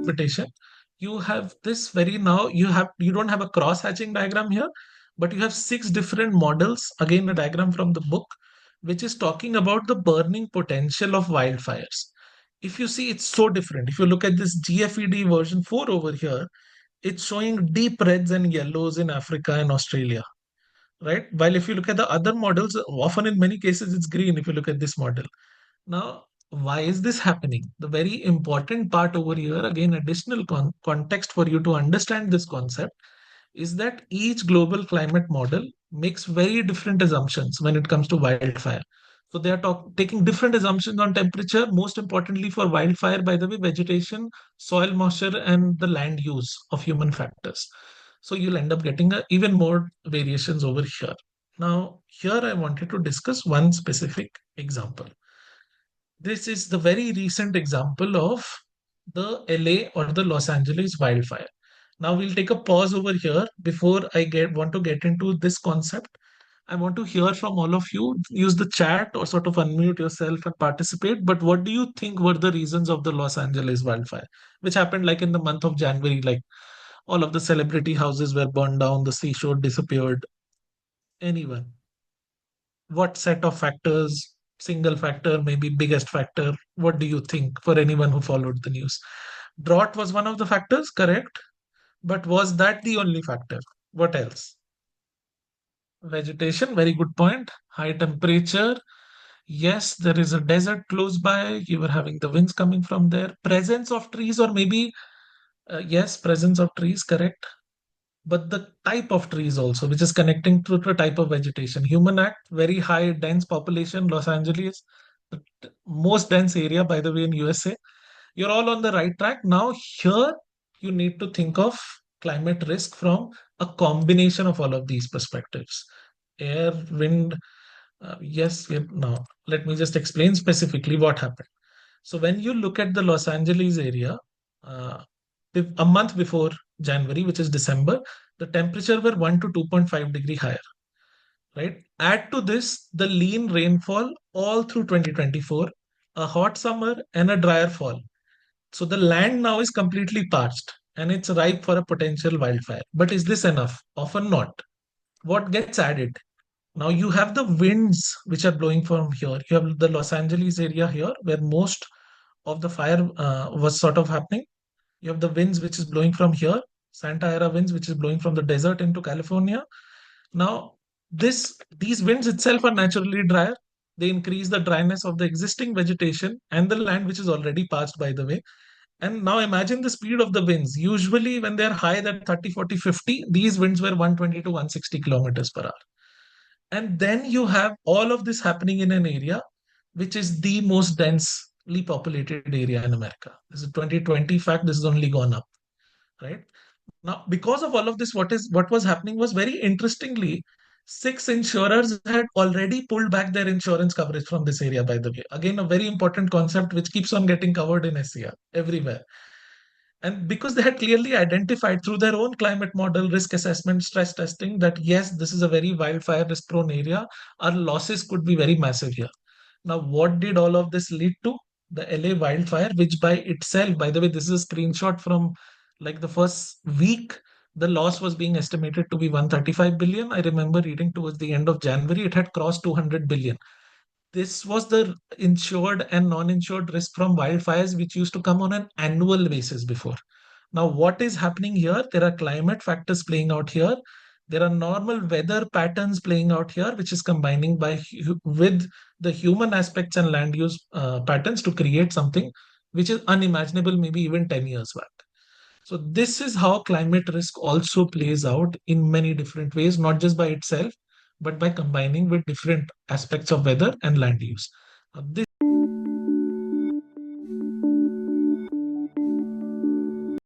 invitation. You have this very now, you don't have a cross hatching diagram here, but you have 6 different models, again, a diagram from the book, which is talking about the burning potential of wildfires. If you see, it's so different. If you look at this GFED version 4 over here, it's showing deep reds and yellows in Africa and Australia, right? While if you look at the other models, often in many cases, it's green if you look at this model. Now, why is this happening? The very important part over here, again, additional context for you to understand this concept, is that each global climate model makes very different assumptions when it comes to wildfire. So they are taking different assumptions on temperature, most importantly for wildfire, by the way, vegetation, soil moisture, and the land use of human factors. So you'll end up getting even more variations over here. Now, here I wanted to discuss one specific example. This is the very recent example of the LA or the Los Angeles wildfire. Now we'll take a pause over here before I want to get into this concept. I want to hear from all of you. Use the chat or sort of unmute yourself and participate. But what do you think were the reasons of the Los Angeles wildfire, which happened like in the month of January? Like all of the celebrity houses were burned down, the seashore disappeared. Anyone? What set of factors, single factor, maybe biggest factor? What do you think for anyone who followed the news? Drought was one of the factors, correct? But was that the only factor? What else? Vegetation, very good point. High temperature. Yes, there is a desert close by. You were having the winds coming from there. Presence of trees, or maybe, yes, presence of trees, correct. But the type of trees also, which is connecting to the type of vegetation. Human act, very high, dense population, Los Angeles, the most dense area, by the way, in USA. You're all on the right track. Now, here you need to think of climate risk from a combination of all of these perspectives. Air, wind, yes, now let me just explain specifically what happened. So when you look at the Los Angeles area, uh, a month before January, which is December, the temperature were 1 to 2.5 degree higher, right? Add to this the lean rainfall all through 2024, a hot summer and a drier fall. So the land now is completely parched and it's ripe for a potential wildfire. But is this enough? Often not. What gets added? Now you have the winds which are blowing from here. You have the Los Angeles area here where most of the fire was sort of happening. You have the winds which is blowing from here, Santa Era winds which is blowing from the desert into California. Now these winds itself are naturally drier. They increase the dryness of the existing vegetation and the land which is already parched, by the way. And now imagine the speed of the winds. Usually when they're high, that 30, 40, 50, these winds were 120 to 160 kilometers per hour. And then you have all of this happening in an area which is the most densely populated area in America. This is 2020 fact, this has only gone up, right? Now, because of all of this, what was happening was, very interestingly, 6 insurers had already pulled back their insurance coverage from this area, by the way. Again, a very important concept which keeps on getting covered in SCR everywhere. And because they had clearly identified through their own climate model, risk assessment, stress testing, that yes, this is a very wildfire risk prone area, our losses could be very massive here. Now, what did all of this lead to? The LA wildfire, which by itself, by the way, this is a screenshot from like the first week, the loss was being estimated to be 135 billion. I remember reading towards the end of January, it had crossed 200 billion. This was the insured and non-insured risk from wildfires, which used to come on an annual basis before. Now, what is happening here? There are climate factors playing out here. There are normal weather patterns playing out here, which is combining with the human aspects and land use patterns to create something which is unimaginable, maybe even 10 years back. So this is how climate risk also plays out in many different ways, not just by itself, but by combining with different aspects of weather and land use. This